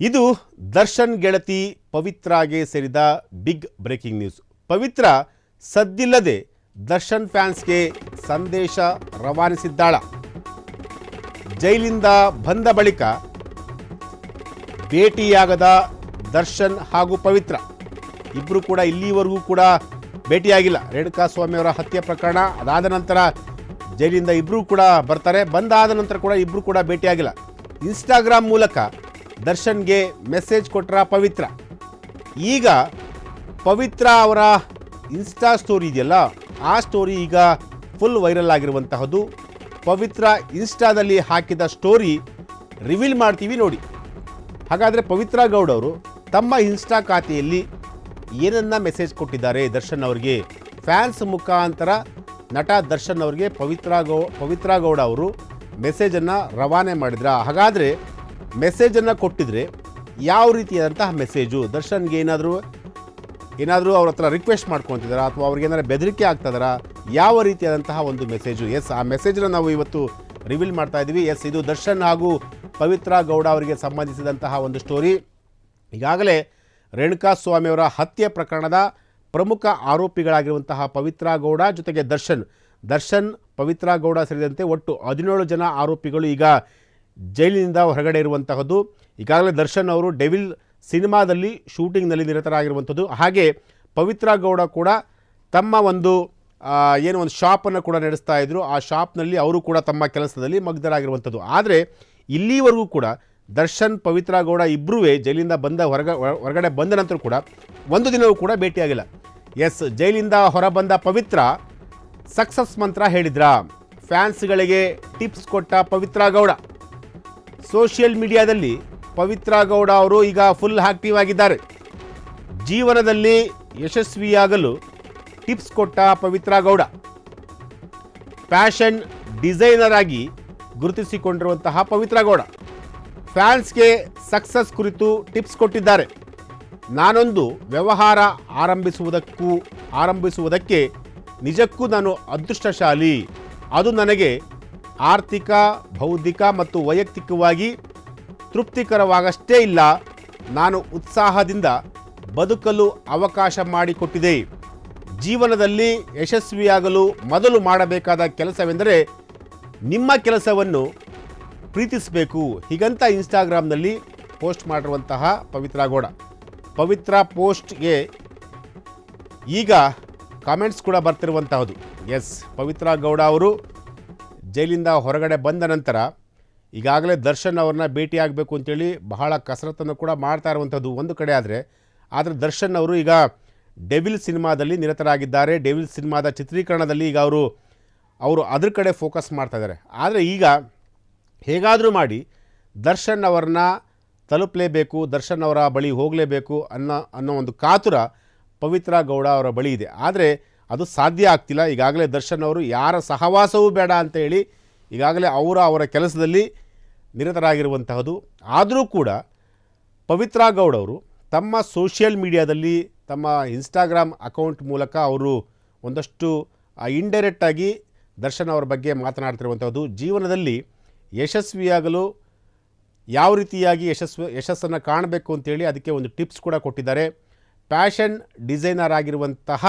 ಇದು ದರ್ಶನ್ ಗೆಳತಿ ಪವಿತ್ರಾಗೆ ಸೇರಿದ ಬಿಗ್ ಬ್ರೇಕಿಂಗ್ ನ್ಯೂಸ್. ಪವಿತ್ರ ಸದ್ದಿಲ್ಲದೆ ದರ್ಶನ್ ಫ್ಯಾನ್ಸ್ಗೆ ಸಂದೇಶ ರವಾನಿಸಿದ್ದಾಳ. ಜೈಲಿಂದ ಬಂದ ಬಳಿಕ ಭೇಟಿಯಾಗದ ದರ್ಶನ್ ಹಾಗೂ ಪವಿತ್ರ ಇಬ್ಬರು ಕೂಡ ಇಲ್ಲಿವರೆಗೂ ಕೂಡ ಭೇಟಿಯಾಗಿಲ್ಲ. ರೇಣುಕಾಸ್ವಾಮಿ ಅವರ ಹತ್ಯೆ ಪ್ರಕರಣ ಅದಾದ ನಂತರ ಜೈಲಿಂದ ಇಬ್ಬರು ಕೂಡ ಬರ್ತಾರೆ. ಬಂದಾದ ನಂತರ ಕೂಡ ಇಬ್ಬರು ಕೂಡ ಭೇಟಿಯಾಗಿಲ್ಲ. ಇನ್ಸ್ಟಾಗ್ರಾಮ್ ಮೂಲಕ ದರ್ಶನ್ಗೆ ಮೆಸೇಜ್ ಕೊಟ್ಟರ ಪವಿತ್ರ. ಈಗ ಪವಿತ್ರ ಅವರ ಇನ್ಸ್ಟಾ ಸ್ಟೋರಿ ಇದೆಯಲ್ಲ, ಆ ಸ್ಟೋರಿ ಈಗ ಫುಲ್ ವೈರಲ್ ಆಗಿರುವಂತಹದ್ದು. ಪವಿತ್ರ ಇನ್ಸ್ಟಾದಲ್ಲಿ ಹಾಕಿದ ಸ್ಟೋರಿ ರಿವೀಲ್ ಮಾಡ್ತೀವಿ ನೋಡಿ. ಹಾಗಾದರೆ ಪವಿತ್ರ ಗೌಡ ಅವರು ತಮ್ಮ ಇನ್ಸ್ಟಾ ಖಾತೆಯಲ್ಲಿ ಏನನ್ನ ಮೆಸೇಜ್ ಕೊಟ್ಟಿದ್ದಾರೆ ದರ್ಶನ್ ಅವರಿಗೆ? ಫ್ಯಾನ್ಸ್ ಮುಖಾಂತರ ನಟ ದರ್ಶನ್ ಅವರಿಗೆ ಪವಿತ್ರ ಗೌಡ ಅವರು ಮೆಸೇಜನ್ನು ರವಾನೆ ಮಾಡಿದ್ರ? ಹಾಗಾದರೆ ಮೆಸೇಜನ್ನು ಕೊಟ್ಟಿದ್ರೆ ಯಾವ ರೀತಿಯಾದಂತಹ ಮೆಸೇಜು? ದರ್ಶನ್ಗೆ ಏನಾದರೂ ಅವ್ರ ಹತ್ರ ರಿಕ್ವೆಸ್ಟ್ ಮಾಡ್ಕೊತಿದ್ದಾರಾ ಅಥವಾ ಅವ್ರಿಗೆ ಏನಾದ್ರು ಬೆದರಿಕೆ ಆಗ್ತದಾರಾ? ಯಾವ ರೀತಿಯಾದಂತಹ ಒಂದು ಮೆಸೇಜು? ಎಸ್, ಆ ಮೆಸೇಜನ್ನು ನಾವು ಇವತ್ತು ರಿವೀಲ್ ಮಾಡ್ತಾ ಇದ್ದೀವಿ. ಎಸ್, ಇದು ದರ್ಶನ್ ಹಾಗೂ ಪವಿತ್ರ ಗೌಡ ಅವರಿಗೆ ಸಂಬಂಧಿಸಿದಂತಹ ಒಂದು ಸ್ಟೋರಿ. ಈಗಾಗಲೇ ರೇಣುಕಾಸ್ವಾಮಿ ಅವರ ಹತ್ಯೆ ಪ್ರಕರಣದ ಪ್ರಮುಖ ಆರೋಪಿಗಳಾಗಿರುವಂತಹ ಪವಿತ್ರ ಗೌಡ ಜೊತೆಗೆ ದರ್ಶನ್ ಪವಿತ್ರ ಗೌಡ ಸೇರಿದಂತೆ ಒಟ್ಟು 17 ಜನ ಆರೋಪಿಗಳು ಈಗ ಜೈಲಿನಿಂದ ಹೊರಗಡೆ ಇರುವಂತಹದ್ದು. ಈಗಾಗಲೇ ದರ್ಶನ್ ಅವರು ಡೆವಿಲ್ ಸಿನಿಮಾದಲ್ಲಿ ಶೂಟಿಂಗ್ನಲ್ಲಿ ನಿರತರಾಗಿರುವಂಥದ್ದು. ಹಾಗೆ ಪವಿತ್ರ ಗೌಡ ಕೂಡ ತಮ್ಮ ಒಂದು ಶಾಪನ್ನು ಕೂಡ ನಡೆಸ್ತಾ ಇದ್ರು. ಆ ಶಾಪ್ನಲ್ಲಿ ಅವರು ಕೂಡ ತಮ್ಮ ಕೆಲಸದಲ್ಲಿ ಮಗ್ನರಾಗಿರುವಂಥದ್ದು. ಆದರೆ ಇಲ್ಲಿವರೆಗೂ ಕೂಡ ದರ್ಶನ್ ಪವಿತ್ರ ಗೌಡ ಇಬ್ಬರೂ ಜೈಲಿಂದ ಹೊರಗಡೆ ಬಂದ ನಂತರ ಕೂಡ ಒಂದು ದಿನವೂ ಕೂಡ ಭೇಟಿಯಾಗಿಲ್ಲ. ಎಸ್, ಜೈಲಿಂದ ಹೊರಬಂದ ಪವಿತ್ರ ಸಕ್ಸಸ್ ಮಂತ್ರ ಹೇಳಿದ್ರ? ಫ್ಯಾನ್ಸ್ಗಳಿಗೆ ಟಿಪ್ಸ್ ಕೊಟ್ಟ ಪವಿತ್ರ ಗೌಡ. ಸೋಷಿಯಲ್ ಮೀಡಿಯಾದಲ್ಲಿ ಪವಿತ್ರ ಗೌಡ ಅವರು ಈಗ ಫುಲ್ ಆಕ್ಟಿವ್ ಆಗಿದ್ದಾರೆ. ಜೀವನದಲ್ಲಿ ಯಶಸ್ವಿಯಾಗಲು ಟಿಪ್ಸ್ ಕೊಟ್ಟ ಪವಿತ್ರ ಗೌಡ. ಫ್ಯಾಷನ್ ಡಿಸೈನರ್ ಆಗಿ ಗುರುತಿಸಿಕೊಂಡಿರುವಂತಹ ಪವಿತ್ರ ಗೌಡ ಫ್ಯಾನ್ಸ್ಗೆ ಸಕ್ಸಸ್ ಕುರಿತು ಟಿಪ್ಸ್ ಕೊಟ್ಟಿದ್ದಾರೆ. ನಾನೊಂದು ವ್ಯವಹಾರ ಆರಂಭಿಸುವುದಕ್ಕೆ ನಿಜಕ್ಕೂ ನಾನು ಅದೃಷ್ಟಶಾಲಿ. ಅದು ನನಗೆ ಆರ್ಥಿಕ, ಬೌದ್ಧಿಕ ಮತ್ತು ವೈಯಕ್ತಿಕವಾಗಿ ತೃಪ್ತಿಕರವಾಗಷ್ಟೇ ಇಲ್ಲ, ನಾನು ಉತ್ಸಾಹದಿಂದ ಬದುಕಲು ಅವಕಾಶ ಮಾಡಿಕೊಟ್ಟಿದೆ. ಜೀವನದಲ್ಲಿ ಯಶಸ್ವಿಯಾಗಲು ಮೊದಲು ಮಾಡಬೇಕಾದ ಕೆಲಸವೆಂದರೆ ನಿಮ್ಮ ಕೆಲಸವನ್ನು ಪ್ರೀತಿಸಬೇಕು. ಹೀಗಂತ ಇನ್ಸ್ಟಾಗ್ರಾಮ್ನಲ್ಲಿ ಪೋಸ್ಟ್ ಮಾಡಿರುವಂತಹ ಪವಿತ್ರ ಗೌಡ. ಪವಿತ್ರ ಪೋಸ್ಟ್ಗೆ ಈಗ ಕಾಮೆಂಟ್ಸ್ ಕೂಡ ಬರ್ತಿರುವಂತಹದ್ದು. ಎಸ್, ಪವಿತ್ರ ಗೌಡ ಅವರು ಜೈಲಿಂದ ಹೊರಗಡೆ ಬಂದ ನಂತರ ಈಗಾಗಲೇ ದರ್ಶನ್ ಅವ್ರನ್ನ ಭೇಟಿಯಾಗಬೇಕು ಅಂತೇಳಿ ಬಹಳ ಕಸರತ್ತನ್ನು ಕೂಡ ಮಾಡ್ತಾ ಇರುವಂಥದ್ದು ಒಂದು ಕಡೆ. ಆದರೆ ದರ್ಶನ್ ಅವರು ಈಗ ಡೆವಿಲ್ ಸಿನಿಮಾದಲ್ಲಿ ನಿರತರಾಗಿದ್ದಾರೆ. ಡೆವಿಲ್ ಸಿನಿಮಾದ ಚಿತ್ರೀಕರಣದಲ್ಲಿ ಈಗ ಅವರು ಅದ್ರ ಕಡೆ ಫೋಕಸ್ ಮಾಡ್ತಾ ಇದ್ದಾರೆ. ಆದರೆ ಈಗ ಹೇಗಾದರೂ ಮಾಡಿ ದರ್ಶನ್ ಅವ್ರನ್ನ ತಲುಪಲೇಬೇಕು, ದರ್ಶನ್ ಅವರ ಬಳಿ ಹೋಗಲೇಬೇಕು ಅನ್ನೋ ಒಂದು ಕಾತುರ ಪವಿತ್ರ ಗೌಡ ಅವರ ಬಳಿ ಇದೆ. ಆದರೆ ಅದು ಸಾಧ್ಯ ಆಗ್ತಿಲ್ಲ. ಈಗಾಗಲೇ ದರ್ಶನ್ ಅವರು ಯಾರ ಸಹವಾಸವೂ ಬೇಡ ಅಂತ ಹೇಳಿ ಈಗಾಗಲೇ ಅವರ ಕೆಲಸದಲ್ಲಿ ನಿರತರಾಗಿರುವಂತಹದ್ದು. ಆದರೂ ಕೂಡ ಪವಿತ್ರ ಗೌಡ ಅವರು ತಮ್ಮ ಸೋಷಿಯಲ್ ಮೀಡಿಯಾದಲ್ಲಿ ತಮ್ಮ ಇನ್ಸ್ಟಾಗ್ರಾಮ್ ಅಕೌಂಟ್ ಮೂಲಕ ಅವರು ಒಂದಷ್ಟು ಇಂಡೈರೆಕ್ಟಾಗಿ ದರ್ಶನ್ ಅವರ ಬಗ್ಗೆ ಮಾತನಾಡ್ತಿರುವಂಥದ್ದು. ಜೀವನದಲ್ಲಿ ಯಶಸ್ವಿಯಾಗಲು ಯಾವ ರೀತಿಯಾಗಿ ಯಶಸ್ಸನ್ನು ಕಾಣಬೇಕು ಅಂತೇಳಿ ಅದಕ್ಕೆ ಒಂದು ಟಿಪ್ಸ್ ಕೂಡ ಕೊಟ್ಟಿದ್ದಾರೆ. ಫ್ಯಾಷನ್ ಡಿಸೈನರ್ ಆಗಿರುವಂತಹ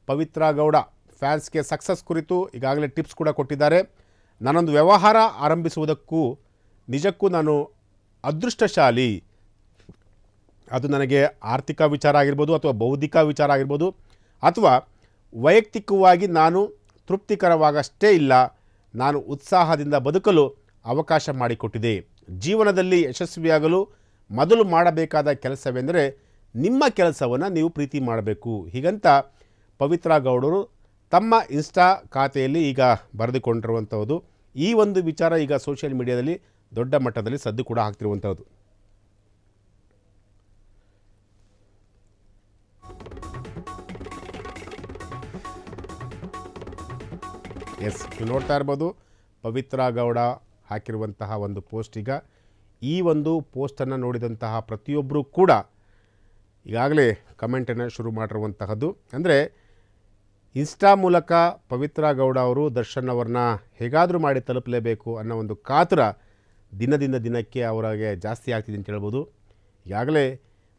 ಪವಿತ್ರ ಗೌಡ ಫ್ಯಾನ್ಸ್ಗೆ ಸಕ್ಸಸ್ ಕುರಿತು ಈಗಾಗಲೇ ಟಿಪ್ಸ್ ಕೂಡ ಕೊಟ್ಟಿದ್ದಾರೆ. ನಾನೊಂದು ವ್ಯವಹಾರ ಆರಂಭಿಸುವುದಕ್ಕೂ ನಿಜಕ್ಕೂ ನಾನು ಅದೃಷ್ಟಶಾಲಿ. ಅದು ನನಗೆ ಆರ್ಥಿಕ ವಿಚಾರ ಆಗಿರ್ಬೋದು ಅಥವಾ ಬೌದ್ಧಿಕ ವಿಚಾರ ಆಗಿರ್ಬೋದು ಅಥವಾ ವೈಯಕ್ತಿಕವಾಗಿ ನಾನು ತೃಪ್ತಿಕರವಾಗಷ್ಟೇ ಇಲ್ಲ, ನಾನು ಉತ್ಸಾಹದಿಂದ ಬದುಕಲು ಅವಕಾಶ ಮಾಡಿಕೊಟ್ಟಿದೆ. ಜೀವನದಲ್ಲಿ ಯಶಸ್ವಿಯಾಗಲು ಮೊದಲು ಮಾಡಬೇಕಾದ ಕೆಲಸವೆಂದರೆ ನಿಮ್ಮ ಕೆಲಸವನ್ನು ನೀವು ಪ್ರೀತಿ ಮಾಡಬೇಕು. ಹೀಗಂತ ಪವಿತ್ರ ಗೌಡರು ತಮ್ಮ ಇನ್ಸ್ಟಾ ಖಾತೆಯಲ್ಲಿ ಈಗ ಬರೆದುಕೊಂಡಿರುವಂಥದ್ದು. ಈ ಒಂದು ವಿಚಾರ ಈಗ ಸೋಷಿಯಲ್ ಮೀಡಿಯಾದಲ್ಲಿ ದೊಡ್ಡ ಮಟ್ಟದಲ್ಲಿ ಸದ್ದು ಕೂಡ ಆಗ್ತಿರುವಂಥದ್ದು. ಎಸ್, ನೀವು ನೋಡ್ತಾ ಇರ್ಬೋದು ಪವಿತ್ರ ಗೌಡ ಹಾಕಿರುವಂತಹ ಒಂದು ಪೋಸ್ಟ್. ಈಗ ಈ ಒಂದು ಪೋಸ್ಟನ್ನು ನೋಡಿದಂತಹ ಪ್ರತಿಯೊಬ್ಬರೂ ಕೂಡ ಈಗಾಗಲೇ ಕಮೆಂಟನ್ನು ಶುರು ಮಾಡಿರುವಂತಹದ್ದು. ಅಂದರೆ ಇನ್ಸ್ಟಾ ಮೂಲಕ ಪವಿತ್ರ ಗೌಡ ಅವರು ದರ್ಶನ್ ಅವರನ್ನ ಹೇಗಾದರೂ ಮಾಡಿ ತಲುಪಲೇಬೇಕು ಅನ್ನೋ ಒಂದು ಕಾತುರ ದಿನದಿಂದ ದಿನಕ್ಕೆ ಅವರಿಗೆ ಜಾಸ್ತಿ ಆಗ್ತಿದೆ ಅಂತ ಹೇಳ್ಬೋದು. ಈಗಾಗಲೇ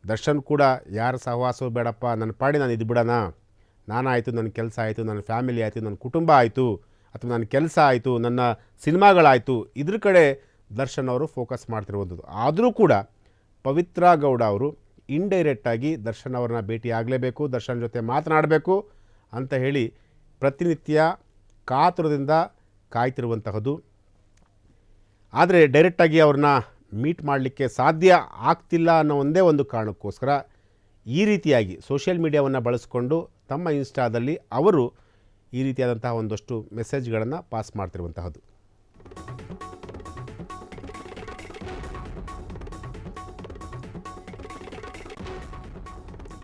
ದರ್ಶನ್ ಕೂಡ ಯಾರ ಸಹವಾಸವೂ ಬೇಡಪ್ಪ, ನನ್ನ ಪಾಡಿ ನಾನು ಇದು ಬಿಡೋಣ, ನಾನಾಯಿತು, ನನ್ನ ಕೆಲಸ ಆಯಿತು, ನನ್ನ ಫ್ಯಾಮಿಲಿ ಆಯಿತು, ನನ್ನ ಕುಟುಂಬ ಆಯಿತು, ಅಥವಾ ನನ್ನ ಕೆಲಸ ಆಯಿತು, ನನ್ನ ಸಿನಿಮಾಗಳಾಯಿತು, ಇದ್ರ ಕಡೆ ದರ್ಶನ್ ಅವರು ಫೋಕಸ್ ಮಾಡ್ತಿರುವಂಥದ್ದು. ಆದರೂ ಕೂಡ ಪವಿತ್ರ ಗೌಡ ಅವರು ಇಂಡೈರೆಕ್ಟಾಗಿ ದರ್ಶನ್ ಅವ್ರನ್ನ ಭೇಟಿ ಆಗಲೇಬೇಕು, ದರ್ಶನ್ ಜೊತೆ ಮಾತನಾಡಬೇಕು ಅಂತ ಹೇಳಿ ಪ್ರತಿನಿತ್ಯ ಕಾತುರದಿಂದ ಕಾಯ್ತಿರುವಂತಹದ್ದು. ಆದರೆ ಡೈರೆಕ್ಟಾಗಿ ಅವ್ರನ್ನ ಮೀಟ್ ಮಾಡಲಿಕ್ಕೆ ಸಾಧ್ಯ ಆಗ್ತಿಲ್ಲ ಅನ್ನೋ ಒಂದೇ ಒಂದು ಕಾರಣಕ್ಕೋಸ್ಕರ ಈ ರೀತಿಯಾಗಿ ಸೋಷಿಯಲ್ ಮೀಡಿಯಾವನ್ನು ಬಳಸಿಕೊಂಡು ತಮ್ಮ ಇನ್ಸ್ಟಾದಲ್ಲಿ ಅವರು ಈ ರೀತಿಯಾದಂತಹ ಒಂದಷ್ಟು ಮೆಸೇಜ್ಗಳನ್ನು ಪಾಸ್ ಮಾಡ್ತಿರುವಂತಹದ್ದು.